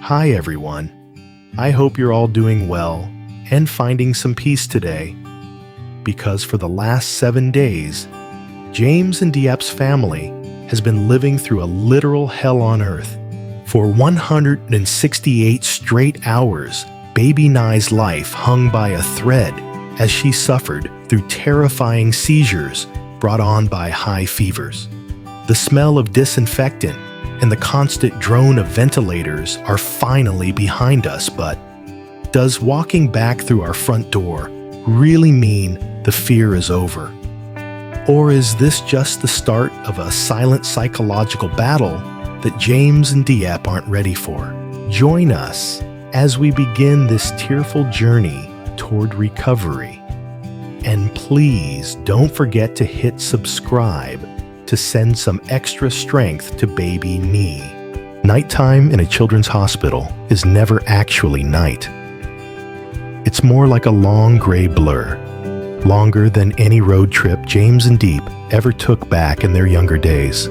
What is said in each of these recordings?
Hi everyone. I hope you're all doing well and finding some peace today, because for the last 7 days, James and Diep's family has been living through a literal hell on earth. For 168 straight hours, baby Nye's life hung by a thread as she suffered through terrifying seizures brought on by high fevers. The smell of disinfectant and the constant drone of ventilators are finally behind us, but does walking back through our front door really mean the fear is over? Or is this just the start of a silent psychological battle that James and Diep aren't ready for? Join us as we begin this tearful journey toward recovery. And please don't forget to hit subscribe to send some extra strength to baby Nye. Nighttime in a children's hospital is never actually night. It's more like a long gray blur, longer than any road trip James and Diep ever took back in their younger days.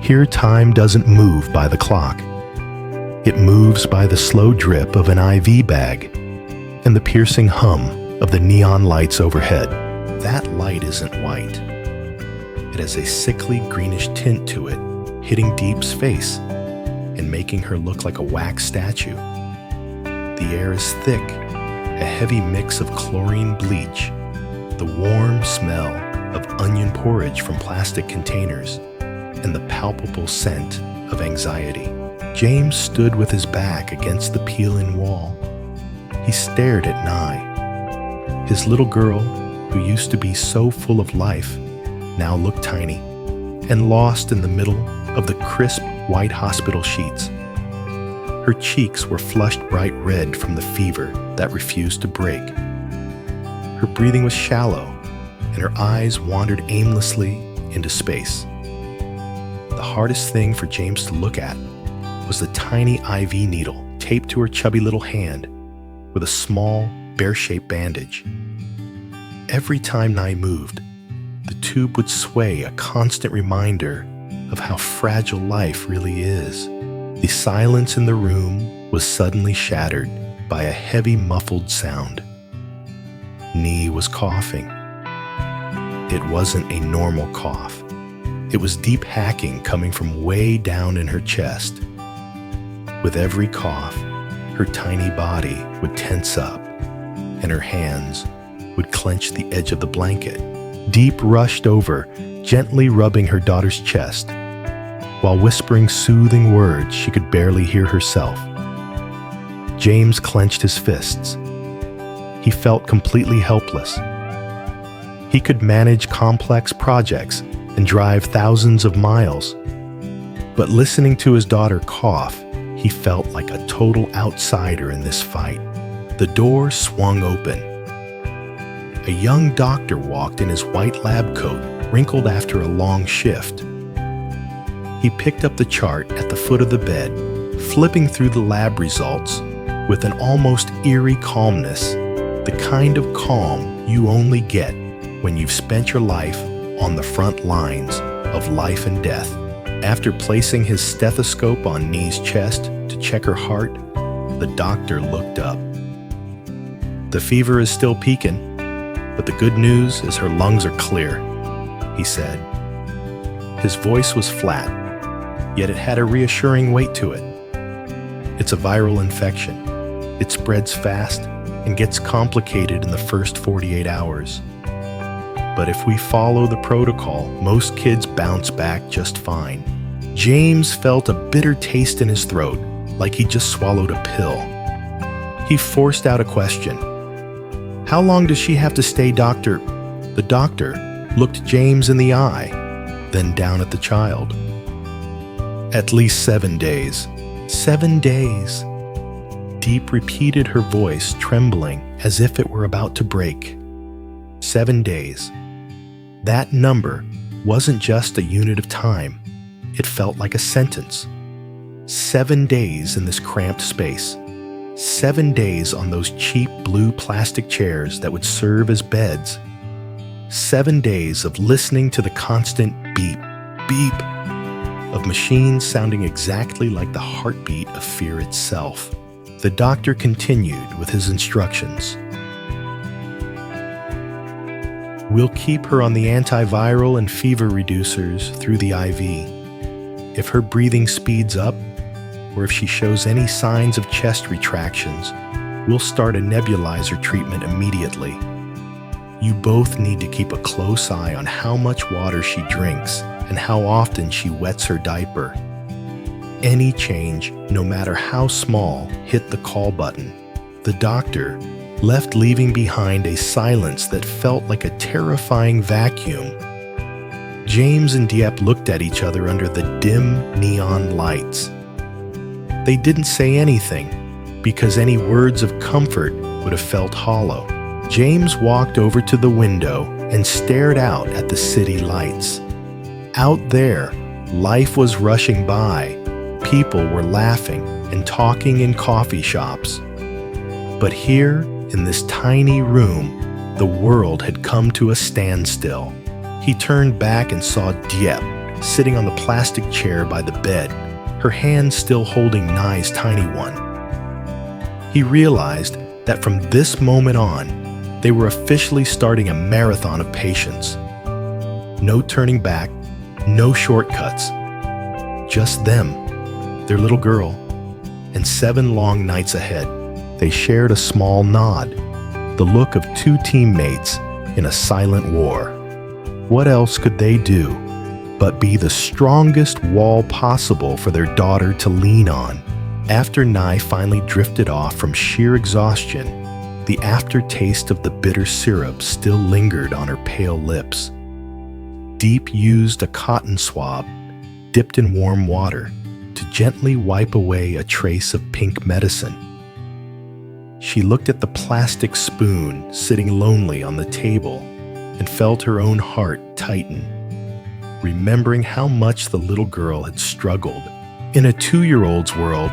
Here, time doesn't move by the clock. It moves by the slow drip of an IV bag and the piercing hum of the neon lights overhead. That light isn't white. It has a sickly greenish tint to it, hitting Diep's face and making her look like a wax statue. The air is thick, a heavy mix of chlorine bleach, the warm smell of onion porridge from plastic containers, and the palpable scent of anxiety. James stood with his back against the peel-in wall. He stared at Nye. His little girl, who used to be so full of life, now looked tiny and lost in the middle of the crisp white hospital sheets. Her cheeks were flushed bright red from the fever that refused to break. Her breathing was shallow, and her eyes wandered aimlessly into space. The hardest thing for James to look at was the tiny IV needle taped to her chubby little hand with a small, bear-shaped bandage. Every time Nye moved, the tube would sway, a constant reminder of how fragile life really is. The silence in the room was suddenly shattered by a heavy, muffled sound. Nye was coughing. It wasn't a normal cough. It was deep hacking coming from way down in her chest. With every cough, her tiny body would tense up, and her hands would clench the edge of the blanket. Diep rushed over, gently rubbing her daughter's chest, while whispering soothing words she could barely hear herself. James clenched his fists. He felt completely helpless. He could manage complex projects and drive thousands of miles, but listening to his daughter cough, he felt like a total outsider in this fight. The door swung open. A young doctor walked in his white lab coat, wrinkled after a long shift. He picked up the chart at the foot of the bed, flipping through the lab results with an almost eerie calmness, the kind of calm you only get when you've spent your life on the front lines of life and death. After placing his stethoscope on Nye's chest to check her heart, the doctor looked up. "The fever is still peaking, but the good news is her lungs are clear," he said. His voice was flat, yet it had a reassuring weight to it. It's a viral infection. It spreads fast and gets complicated in the first 48 hours. But if we follow the protocol, most kids bounce back just fine. James felt a bitter taste in his throat, like he just swallowed a pill. He forced out a question. "How long does she have to stay, doctor?" The doctor looked James in the eye, then down at the child. "At least 7 days. 7 days." Diep repeated, her voice trembling as if it were about to break. 7 days. That number wasn't just a unit of time. It felt like a sentence. 7 days in this cramped space. 7 days on those cheap blue plastic chairs that would serve as beds. 7 days of listening to the constant beep, beep of machines sounding exactly like the heartbeat of fear itself. The doctor continued with his instructions. We'll keep her on the antiviral and fever reducers through the IV. If her breathing speeds up, or if she shows any signs of chest retractions, we'll start a nebulizer treatment immediately. You both need to keep a close eye on how much water she drinks and how often she wets her diaper. Any change, no matter how small, hit the call button. The doctor left, leaving behind a silence that felt like a terrifying vacuum. James and Diep looked at each other under the dim neon lights. They didn't say anything, because any words of comfort would have felt hollow. James walked over to the window and stared out at the city lights. Out there, life was rushing by. People were laughing and talking in coffee shops. But here, in this tiny room, the world had come to a standstill. He turned back and saw Diep sitting on the plastic chair by the bed, her hand still holding Nye's tiny one. He realized that from this moment on, they were officially starting a marathon of patience. No turning back, no shortcuts. Just them, their little girl, and 7 long nights ahead. They shared a small nod, the look of 2 teammates in a silent war. What else could they do but be the strongest wall possible for their daughter to lean on? After Nye finally drifted off from sheer exhaustion, the aftertaste of the bitter syrup still lingered on her pale lips. Diep used a cotton swab, dipped in warm water, to gently wipe away a trace of pink medicine. She looked at the plastic spoon sitting lonely on the table and felt her own heart tighten, remembering how much the little girl had struggled. In a 2-year-old's world,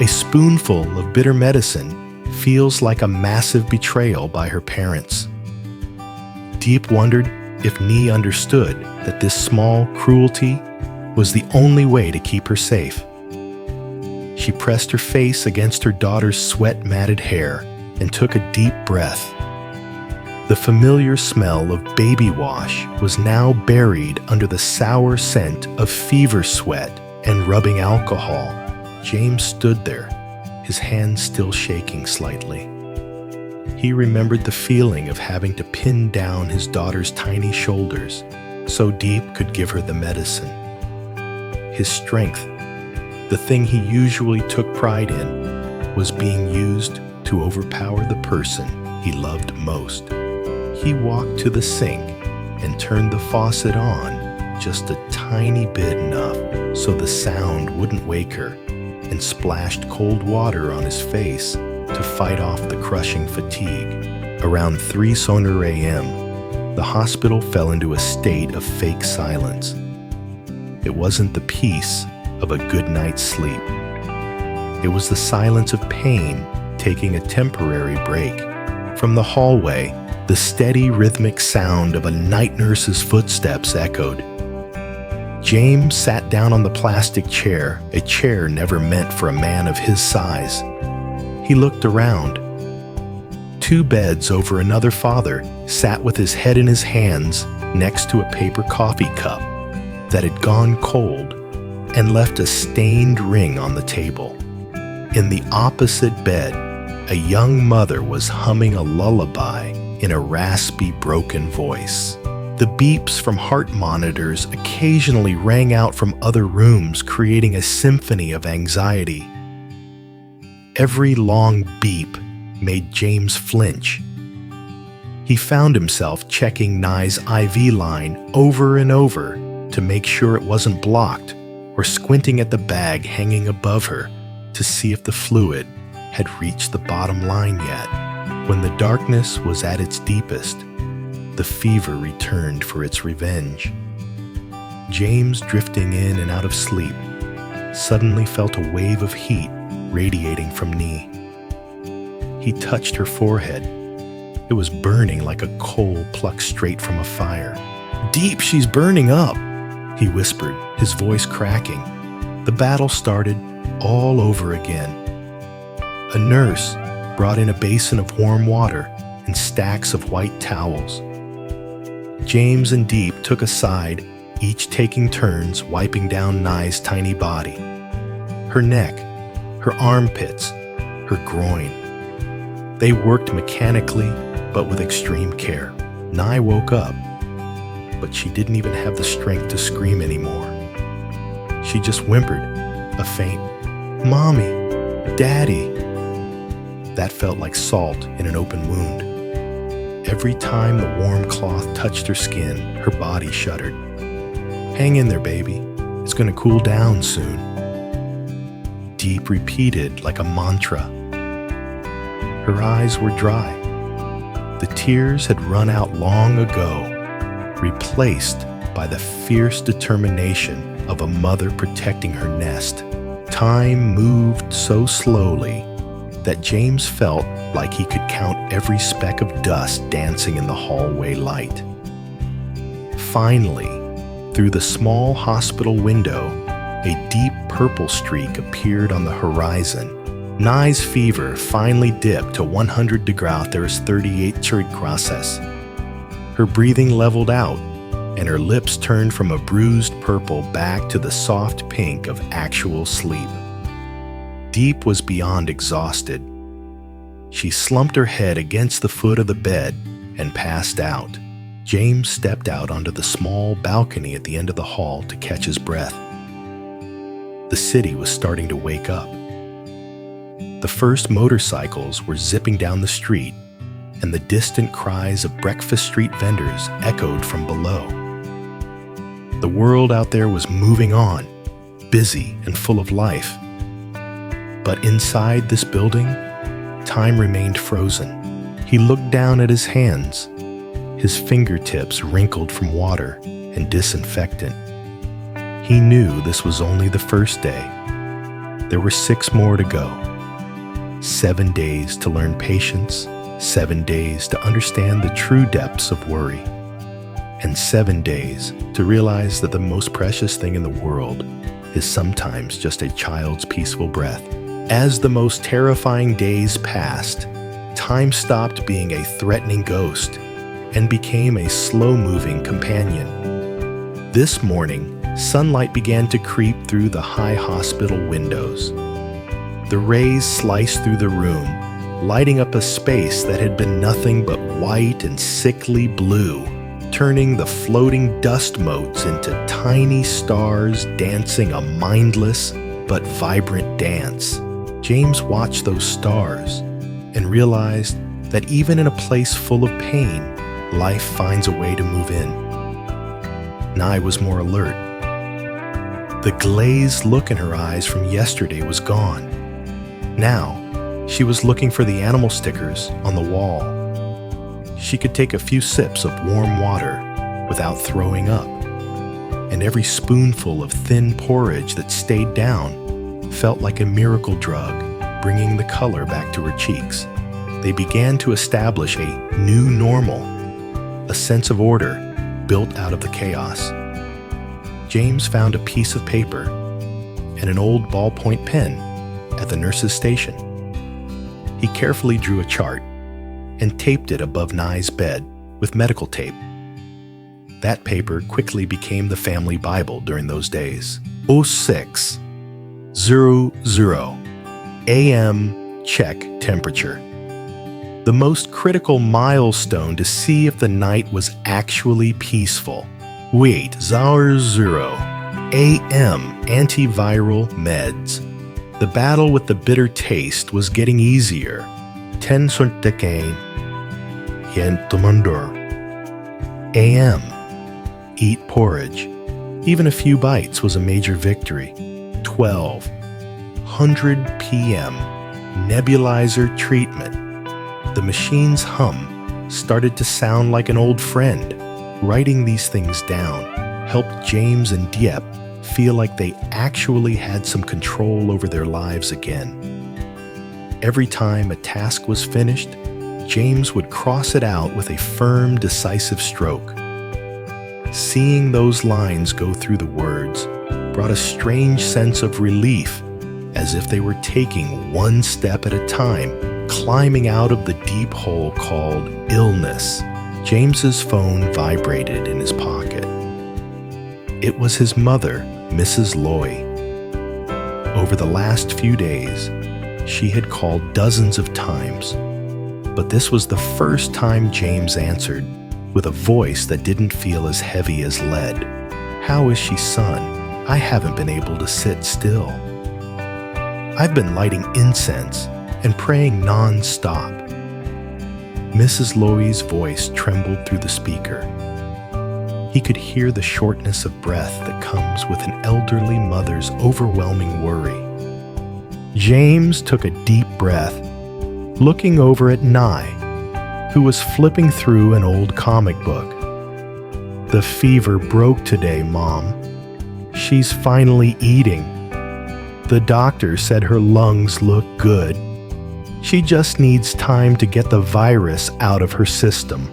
a spoonful of bitter medicine feels like a massive betrayal by her parents. Diep wondered if Nye understood that this small cruelty was the only way to keep her safe. She pressed her face against her daughter's sweat-matted hair and took a deep breath. The familiar smell of baby wash was now buried under the sour scent of fever sweat and rubbing alcohol. James stood there, his hands still shaking slightly. He remembered the feeling of having to pin down his daughter's tiny shoulders so Diep could give her the medicine. His strength, the thing he usually took pride in, was being used to overpower the person he loved most. He walked to the sink and turned the faucet on just a tiny bit enough so the sound wouldn't wake her, and splashed cold water on his face to fight off the crushing fatigue. Around 3:00 a.m., the hospital fell into a state of fake silence. It wasn't the peace of a good night's sleep. It was the silence of pain taking a temporary break. From the hallway, the steady rhythmic sound of a night nurse's footsteps echoed. James sat down on the plastic chair, a chair never meant for a man of his size. He looked around. 2 beds over another father sat with his head in his hands next to a paper coffee cup that had gone cold and left a stained ring on the table. In the opposite bed, a young mother was humming a lullaby in a raspy, broken voice. The beeps from heart monitors occasionally rang out from other rooms, creating a symphony of anxiety. Every long beep made James flinch. He found himself checking Nye's IV line over and over to make sure it wasn't blocked, or squinting at the bag hanging above her to see if the fluid had reached the bottom line yet. When the darkness was at its deepest, the fever returned for its revenge. James, drifting in and out of sleep, suddenly felt a wave of heat radiating from Nye. He touched her forehead. It was burning like a coal plucked straight from a fire. "Diep, she's burning up!" he whispered, his voice cracking. The battle started all over again. A nurse brought in a basin of warm water and stacks of white towels. James and Diep took a side, each taking turns wiping down Nye's tiny body. Her neck, her armpits, her groin. They worked mechanically, but with extreme care. Nye woke up, but she didn't even have the strength to scream anymore. She just whimpered, a faint, "Mommy, Daddy." That felt like salt in an open wound. Every time the warm cloth touched her skin, her body shuddered. "Hang in there, baby. It's gonna cool down soon." Diep repeated like a mantra. Her eyes were dry. The tears had run out long ago, replaced by the fierce determination of a mother protecting her nest. Time moved so slowly that James felt like he could count every speck of dust dancing in the hallway light. Finally, through the small hospital window, a deep purple streak appeared on the horizon. Nye's fever finally dipped to 100 graus 38 grases. Her breathing leveled out, and her lips turned from a bruised purple back to the soft pink of actual sleep. Diep was beyond exhausted. She slumped her head against the foot of the bed and passed out. James stepped out onto the small balcony at the end of the hall to catch his breath. The city was starting to wake up. The first motorcycles were zipping down the street, and the distant cries of breakfast street vendors echoed from below. The world out there was moving on, busy and full of life. But inside this building, time remained frozen. He looked down at his hands, his fingertips wrinkled from water and disinfectant. He knew this was only the first day. There were 6 more to go. 7 days to learn patience, 7 days to understand the true depths of worry, and 7 days to realize that the most precious thing in the world is sometimes just a child's peaceful breath. As the most terrifying days passed, time stopped being a threatening ghost and became a slow-moving companion. This morning, sunlight began to creep through the high hospital windows. The rays sliced through the room, lighting up a space that had been nothing but white and sickly blue, turning the floating dust motes into tiny stars dancing a mindless but vibrant dance. James watched those stars and realized that even in a place full of pain, life finds a way to move in. Nye was more alert. The glazed look in her eyes from yesterday was gone. Now, she was looking for the animal stickers on the wall. She could take a few sips of warm water without throwing up, and every spoonful of thin porridge that stayed down felt like a miracle drug, bringing the color back to her cheeks. They began to establish a new normal, a sense of order built out of the chaos. James found a piece of paper and an old ballpoint pen at the nurse's station. He carefully drew a chart and taped it above Nye's bed with medical tape. That paper quickly became the family Bible during those days. 06:00 a.m. check temperature. The most critical milestone to see if the night was actually peaceful. 08:00 a.m. antiviral meds. The battle with the bitter taste was getting easier. 10:00 a.m. Eat porridge. Even a few bites was a major victory. 12:00 p.m. Nebulizer treatment. The machine's hum started to sound like an old friend. Writing these things down helped James and Diep feel like they actually had some control over their lives again. Every time a task was finished, James would cross it out with a firm, decisive stroke. Seeing those lines go through the words brought a strange sense of relief, as if they were taking one step at a time, climbing out of the deep hole called illness. James's phone vibrated in his pocket. It was his mother, Mrs. Loy. Over the last few days, she had called dozens of times, but this was the first time James answered, with a voice that didn't feel as heavy as lead. "How is she, son? I haven't been able to sit still. I've been lighting incense and praying non-stop." Mrs. Loy's voice trembled through the speaker. He could hear the shortness of breath that comes with an elderly mother's overwhelming worry. James took a deep breath, looking over at Ly, who was flipping through an old comic book. "The fever broke today, Mom. She's finally eating. The doctor said her lungs look good. She just needs time to get the virus out of her system."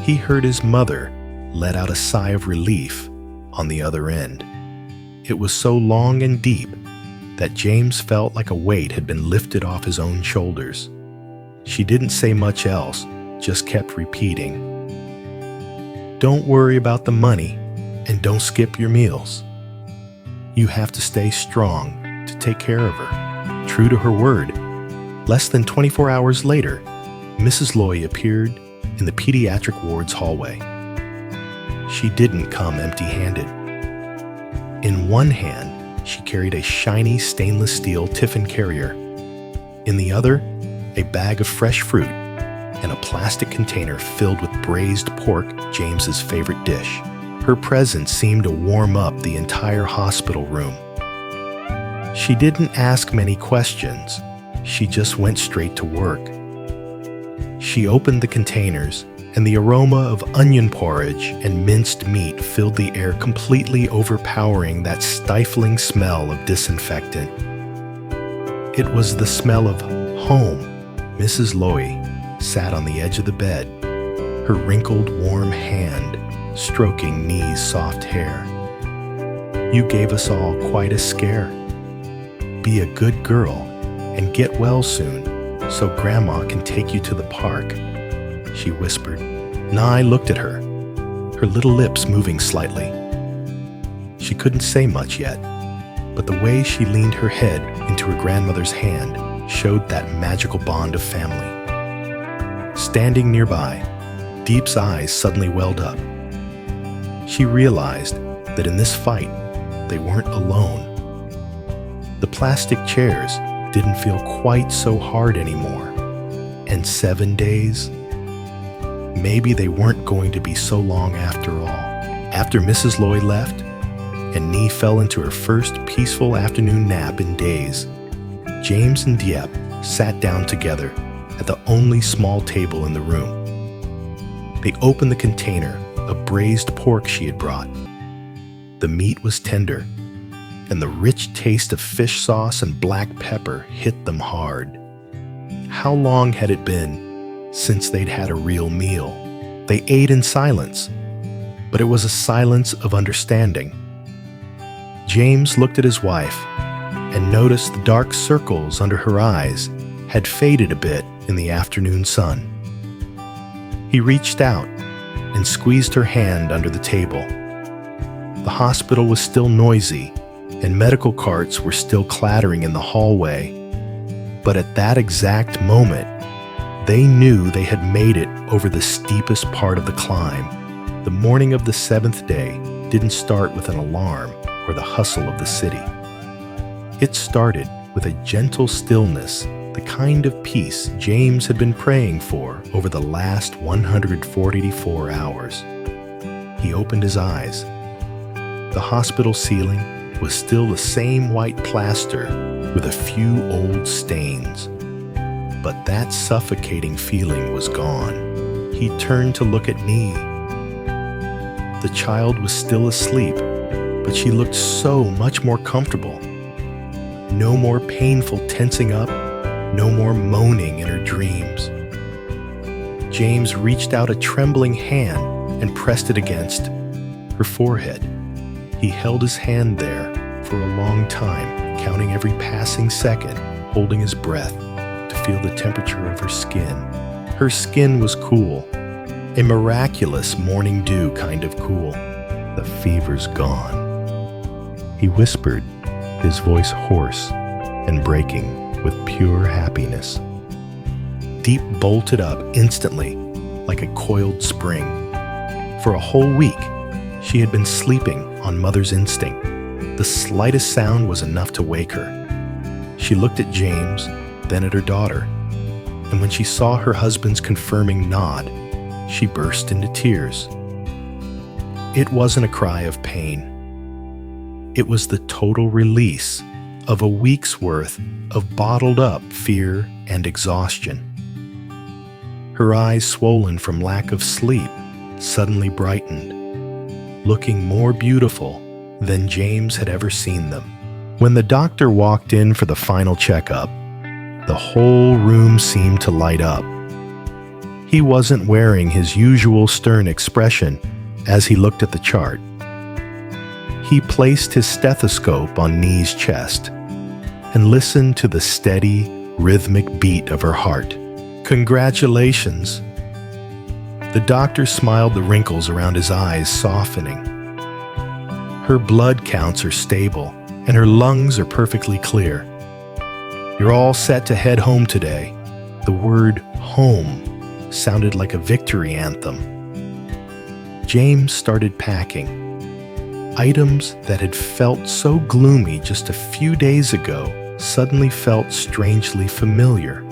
He heard his mother let out a sigh of relief on the other end. It was so long and deep that James felt like a weight had been lifted off his own shoulders. She didn't say much else, just kept repeating, "Don't worry about the money, and don't skip your meals. You have to stay strong to take care of her." True to her word, less than 24 hours later, Mrs. Loy appeared in the pediatric ward's hallway. She didn't come empty-handed. In one hand, she carried a shiny stainless steel tiffin carrier. In the other, a bag of fresh fruit and a plastic container filled with braised pork, James's favorite dish. Her presence seemed to warm up the entire hospital room. She didn't ask many questions. She just went straight to work. She opened the containers, and the aroma of onion porridge and minced meat filled the air, completely overpowering that stifling smell of disinfectant. It was the smell of home. Mrs. Loy sat on the edge of the bed, her wrinkled, warm hand stroking Nee's soft hair. "You gave us all quite a scare. Be a good girl and get well soon so Grandma can take you to the park," she whispered. Ly looked at her, her little lips moving slightly. She couldn't say much yet, but the way she leaned her head into her grandmother's hand showed that magical bond of family. Standing nearby, Diep's eyes suddenly welled up. She realized that in this fight, they weren't alone. The plastic chairs didn't feel quite so hard anymore. And 7 days? Maybe they weren't going to be so long after all. After Mrs. Loy left, and Ly fell into her first peaceful afternoon nap in days, James and Diep sat down together at the only small table in the room. They opened the container of braised pork she had brought. The meat was tender, and the rich taste of fish sauce and black pepper hit them hard. How long had it been since they'd had a real meal? They ate in silence, but it was a silence of understanding. James looked at his wife and noticed the dark circles under her eyes had faded a bit in the afternoon sun. He reached out and squeezed her hand under the table. The hospital was still noisy, and medical carts were still clattering in the hallway. But at that exact moment, they knew they had made it over the steepest part of the climb. The morning of the 7th day didn't start with an alarm or the hustle of the city. It started with a gentle stillness, the kind of peace James had been praying for over the last 144 hours. He opened his eyes. The hospital ceiling was still the same white plaster with a few old stains. But that suffocating feeling was gone. He turned to look at Ly. The child was still asleep, but she looked so much more comfortable. No more painful tensing up, no more moaning in her dreams. James reached out a trembling hand and pressed it against her forehead. He held his hand there for a long time, counting every passing second, holding his breath to feel the temperature of her skin. Her skin was cool, a miraculous morning dew kind of cool. The fever's gone, he whispered, his voice hoarse and breaking with pure happiness. Diep bolted up instantly, like a coiled spring. For a whole week, she had been sleeping on mother's instinct. The slightest sound was enough to wake her. She looked at James, then at her daughter, and when she saw her husband's confirming nod, she burst into tears. It wasn't a cry of pain. It was the total release of a week's worth of bottled up fear and exhaustion. Her eyes, swollen from lack of sleep, suddenly brightened, looking more beautiful than James had ever seen them. When the doctor walked in for the final checkup, the whole room seemed to light up. He wasn't wearing his usual stern expression as he looked at the chart. He placed his stethoscope on Nee's chest and listened to the steady, rhythmic beat of her heart. "Congratulations." The doctor smiled, the wrinkles around his eyes softening. "Her blood counts are stable, and her lungs are perfectly clear. You're all set to head home today." The word home sounded like a victory anthem. James started packing. Items that had felt so gloomy just a few days ago suddenly felt strangely familiar.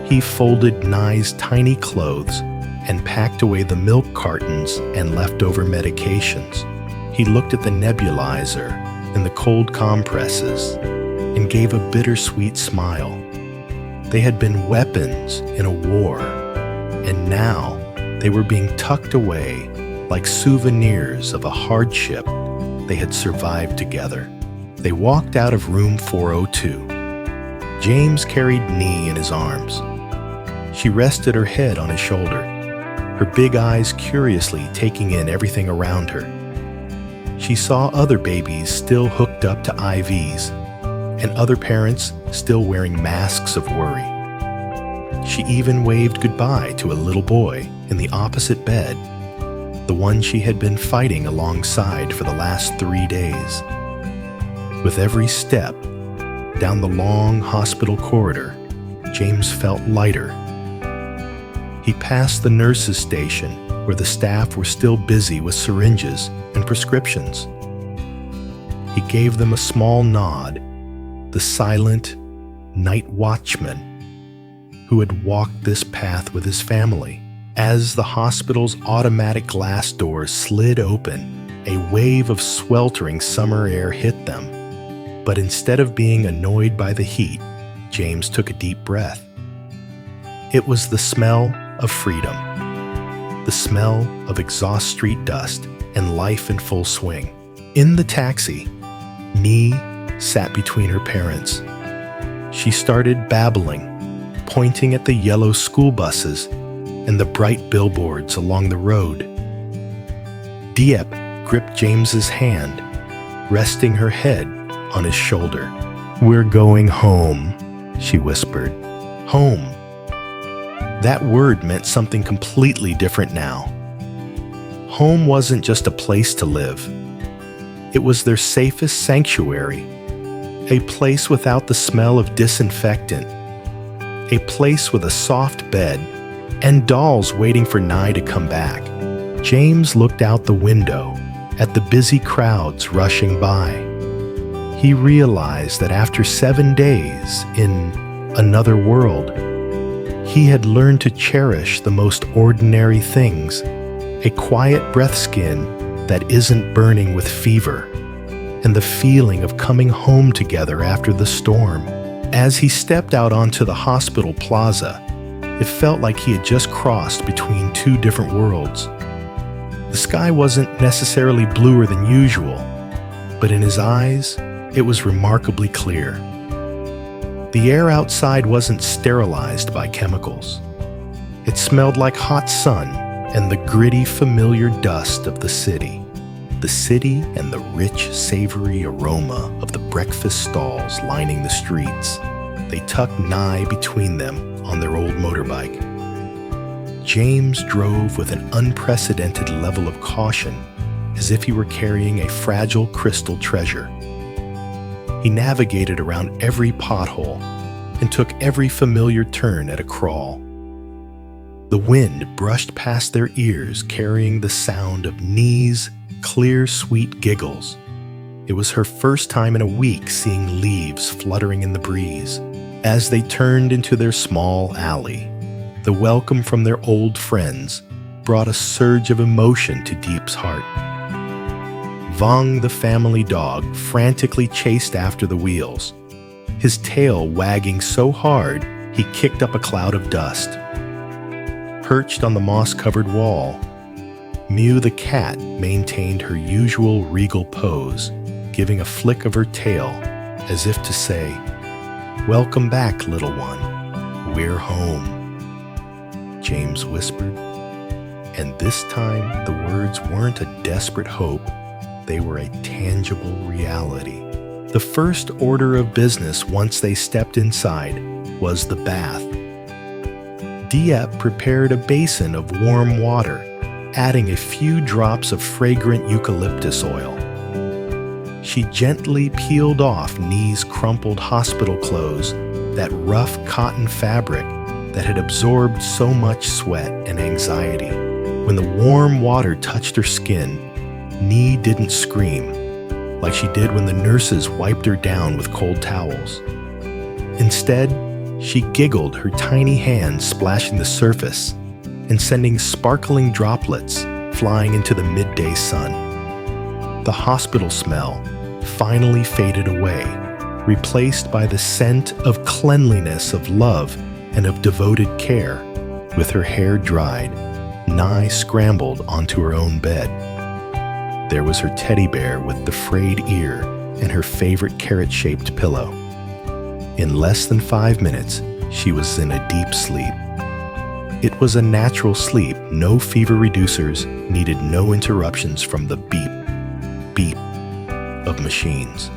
He folded Nye's tiny clothes and packed away the milk cartons and leftover medications. He looked at the nebulizer and the cold compresses and gave a bittersweet smile. They had been weapons in a war, and now they were being tucked away like souvenirs of a hardship they had survived together. They walked out of room 402. James carried Nee in his arms. She rested her head on his shoulder, her big eyes curiously taking in everything around her. She saw other babies still hooked up to IVs, and other parents still wearing masks of worry. She even waved goodbye to a little boy in the opposite bed, the one she had been fighting alongside for the last 3 days. With every step down the long hospital corridor, James felt lighter. He passed the nurses' station where the staff were still busy with syringes and prescriptions. He gave them a small nod, the silent night watchman who had walked this path with his family. As the hospital's automatic glass doors slid open, a wave of sweltering summer air hit them. But instead of being annoyed by the heat, James took a deep breath. It was the smell of freedom, the smell of exhaust street dust and life in full swing. In the taxi, Nee sat between her parents. She started babbling, pointing at the yellow school buses and the bright billboards along the road. Diep gripped James's hand, resting her head on his shoulder. "We're going home," she whispered. Home. That word meant something completely different now. Home wasn't just a place to live. It was their safest sanctuary, a place without the smell of disinfectant, a place with a soft bed and dolls waiting for Nye to come back. James looked out the window at the busy crowds rushing by. He realized that after 7 days in another world, he had learned to cherish the most ordinary things, a quiet breath skin that isn't burning with fever, and the feeling of coming home together after the storm. As he stepped out onto the hospital plaza, it felt like he had just crossed between two different worlds. The sky wasn't necessarily bluer than usual, but in his eyes, it was remarkably clear. The air outside wasn't sterilized by chemicals. It smelled like hot sun and the gritty, familiar dust of the city. The city and the rich, savory aroma of the breakfast stalls lining the streets. They tucked Nye between them on their old motorbike. James drove with an unprecedented level of caution, as if he were carrying a fragile crystal treasure. He navigated around every pothole and took every familiar turn at a crawl. The wind brushed past their ears, carrying the sound of Nye's clear, sweet giggles. It was her first time in a week seeing leaves fluttering in the breeze. As they turned into their small alley, the welcome from their old friends brought a surge of emotion to Diep's heart. Vong, the family dog, frantically chased after the wheels, his tail wagging so hard he kicked up a cloud of dust. Perched on the moss-covered wall, Mew the cat maintained her usual regal pose, giving a flick of her tail as if to say, "Welcome back, little one. We're home," James whispered. And this time, the words weren't a desperate hope. They were a tangible reality. The first order of business once they stepped inside was the bath. Diep prepared a basin of warm water, adding a few drops of fragrant eucalyptus oil. She gently peeled off Nye's crumpled hospital clothes, that rough cotton fabric that had absorbed so much sweat and anxiety. When the warm water touched her skin, Nye didn't scream, like she did when the nurses wiped her down with cold towels. Instead, she giggled, her tiny hands splashing the surface and sending sparkling droplets flying into the midday sun. The hospital smell finally faded away, replaced by the scent of cleanliness, of love, and of devoted care. With her hair dried, Nye scrambled onto her own bed. There was her teddy bear with the frayed ear and her favorite carrot-shaped pillow. In less than 5 minutes, she was in a deep sleep. It was a natural sleep, no fever reducers, needed no interruptions from the beep, beep of machines.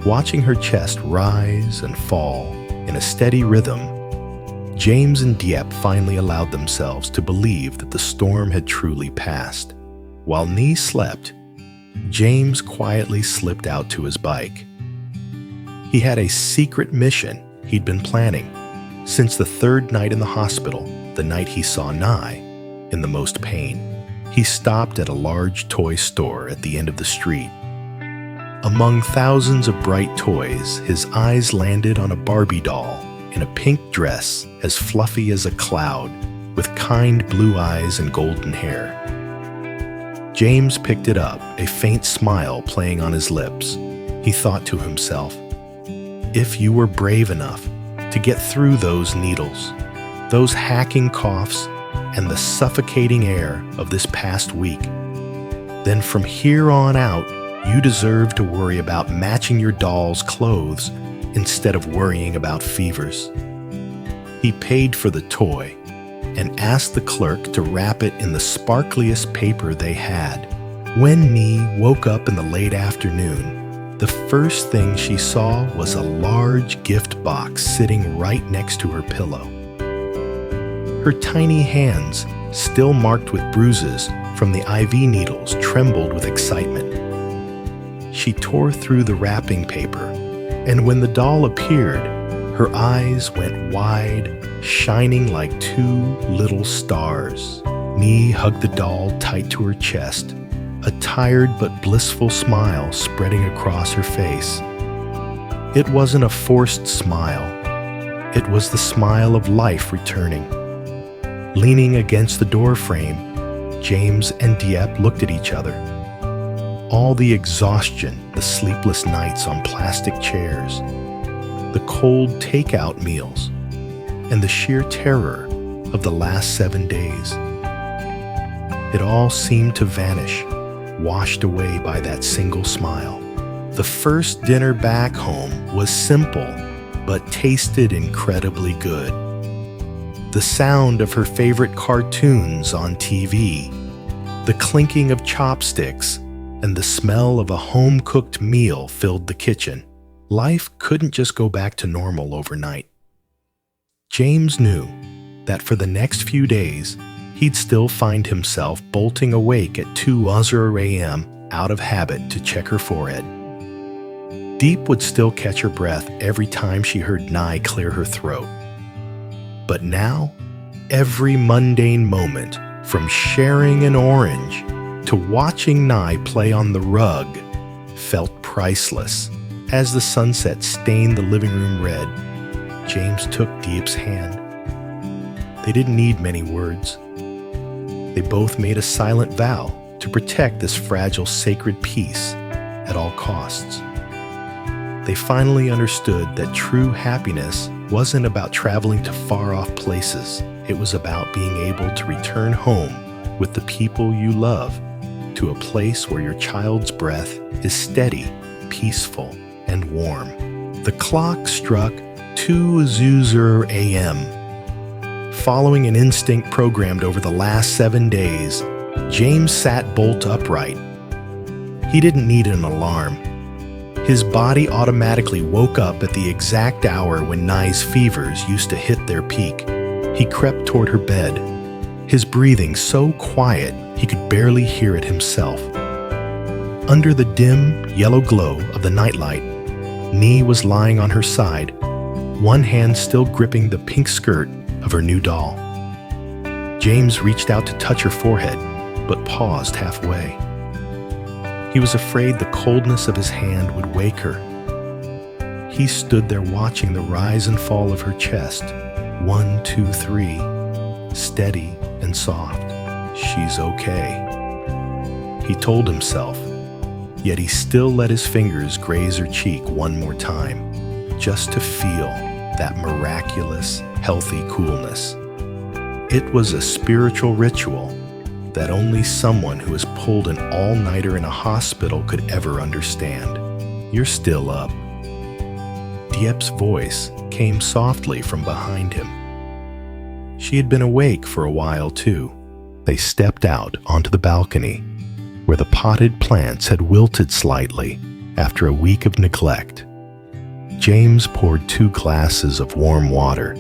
Watching her chest rise and fall in a steady rhythm, James and Diep finally allowed themselves to believe that the storm had truly passed. While Nye slept, James quietly slipped out to his bike. He had a secret mission he'd been planning since the third night in the hospital, the night he saw Nye in the most pain. He stopped at a large toy store at the end of the street. Among thousands of bright toys, his eyes landed on a Barbie doll in a pink dress as fluffy as a cloud, with kind blue eyes and golden hair. James picked it up, a faint smile playing on his lips. He thought to himself, if you were brave enough to get through those needles, those hacking coughs, and the suffocating air of this past week, then from here on out, you deserve to worry about matching your doll's clothes instead of worrying about fevers. He paid for the toy and asked the clerk to wrap it in the sparkliest paper they had. When Nye woke up in the late afternoon, the first thing she saw was a large gift box sitting right next to her pillow. Her tiny hands, still marked with bruises from the IV needles, trembled with excitement. She tore through the wrapping paper, and when the doll appeared, her eyes went wide, shining like two little stars. Nye hugged the doll tight to her chest, a tired but blissful smile spreading across her face. It wasn't a forced smile. It was the smile of life returning. Leaning against the doorframe, James and Diep looked at each other. All the exhaustion, the sleepless nights on plastic chairs, the cold takeout meals, and the sheer terror of the last 7 days. It all seemed to vanish, washed away by that single smile. The first dinner back home was simple, but tasted incredibly good. the sound of her favorite cartoons on TV, the clinking of chopsticks, and the smell of a home-cooked meal filled the kitchen. Life couldn't just go back to normal overnight. James knew that for the next few days, he'd still find himself bolting awake at 2:00 a.m. out of habit to check her forehead. Diep would still catch her breath every time she heard Ly clear her throat. But now, every mundane moment, from sharing an orange to watching Ly play on the rug, felt priceless. As the sunset stained the living room red, James took Diep's hand. They didn't need many words. They both made a silent vow to protect this fragile, sacred peace at all costs. They finally understood that true happiness wasn't about traveling to far-off places. It was about being able to return home with the people you love, to a place where your child's breath is steady, peaceful, and warm. The clock struck 2:00 a.m. Following an instinct programmed over the last 7 days, James sat bolt upright. He didn't need an alarm. His body automatically woke up at the exact hour when Ly's fevers used to hit their peak. He crept toward her bed, his breathing so quiet he could barely hear it himself. Under the dim, yellow glow of the nightlight, Ly was lying on her side, one hand still gripping the pink skirt of her new doll. James reached out to touch her forehead, but paused halfway. He was afraid the coldness of his hand would wake her. He stood there watching the rise and fall of her chest. 1, 2, 3, steady and soft. She's okay, he told himself, yet he still let his fingers graze her cheek one more time, just to feel that miraculous, healthy coolness. It was a spiritual ritual that only someone who has pulled an all-nighter in a hospital could ever understand. You're still up. Diep's voice came softly from behind him. She had been awake for a while too. They stepped out onto the balcony, where the potted plants had wilted slightly after a week of neglect. James poured 2 glasses of warm water,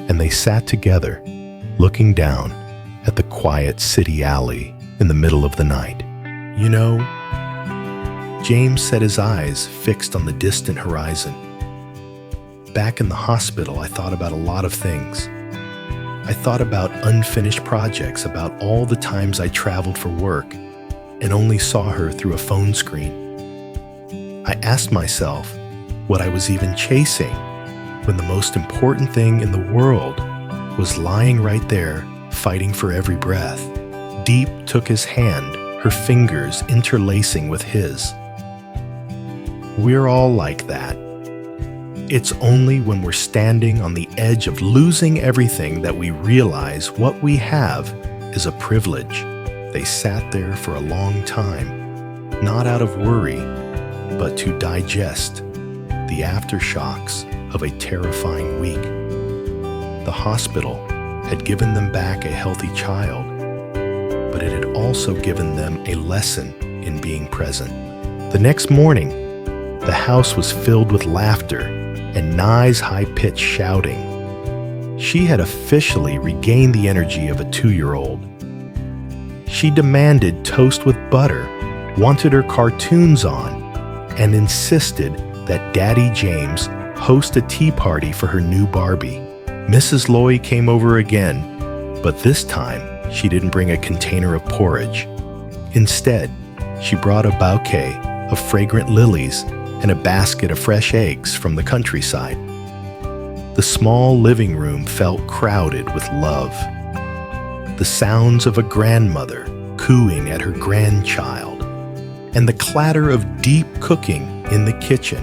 and they sat together, looking down at the quiet city alley in the middle of the night. You know, James set his eyes fixed on the distant horizon. Back in the hospital, I thought about a lot of things. I thought about unfinished projects, about all the times I traveled for work and only saw her through a phone screen. I asked myself what I was even chasing when the most important thing in the world was lying right there, fighting for every breath. Diep took his hand, her fingers interlacing with his. We're all like that. It's only when we're standing on the edge of losing everything that we realize what we have is a privilege. They sat there for a long time, not out of worry, but to digest the aftershocks of a terrifying week. The hospital had given them back a healthy child, but it had also given them a lesson in being present. The next morning, the house was filled with laughter and Ly's high-pitched shouting. She had officially regained the energy of a 2-year-old. She demanded toast with butter, wanted her cartoons on, and insisted that Daddy James host a tea party for her new Barbie. Mrs. Ly came over again, but this time she didn't bring a container of porridge. Instead, she brought a bouquet of fragrant lilies and a basket of fresh eggs from the countryside. The small living room felt crowded with love. The sounds of a grandmother cooing at her grandchild and the clatter of Diep cooking in the kitchen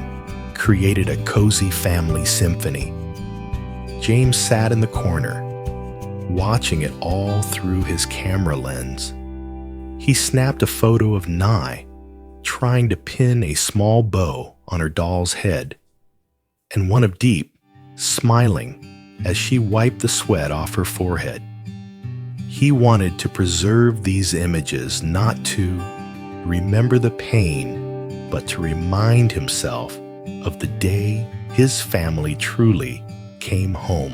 created a cozy family symphony. James sat in the corner, watching it all through his camera lens. He snapped a photo of Ly trying to pin a small bow on her doll's head, and one of Diep, smiling as she wiped the sweat off her forehead. He wanted to preserve these images, not to remember the pain, but to remind himself of the day his family truly came home.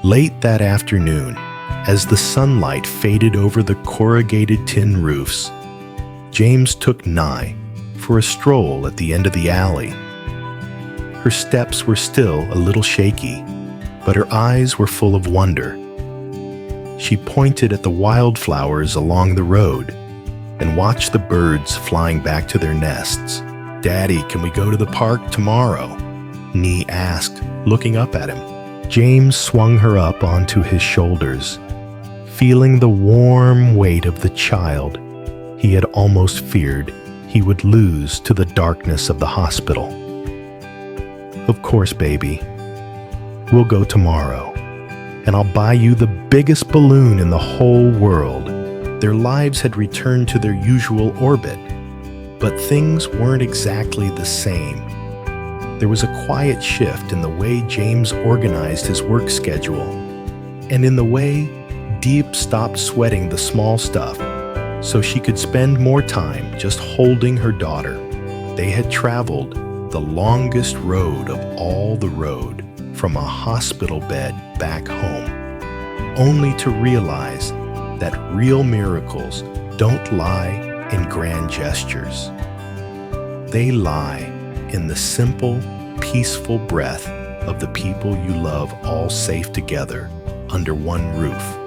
Late that afternoon, as the sunlight faded over the corrugated tin roofs, James took Ly for a stroll at the end of the alley. Her steps were still a little shaky, but her eyes were full of wonder. She pointed at the wildflowers along the road and watched the birds flying back to their nests. "Daddy, can we go to the park tomorrow?" Ly asked, looking up at him. James swung her up onto his shoulders, feeling the warm weight of the child he had almost feared he would lose to the darkness of the hospital. "Of course, baby. We'll go tomorrow, and I'll buy you the biggest balloon in the whole world." Their lives had returned to their usual orbit, but things weren't exactly the same. There was a quiet shift in the way James organized his work schedule, and in the way Diep stopped sweating the small stuff so she could spend more time just holding her daughter. They had traveled the longest road of all the road from a hospital bed back home, only to realize that real miracles don't lie in grand gestures. They lie in the simple, peaceful breath of the people you love all safe together under one roof.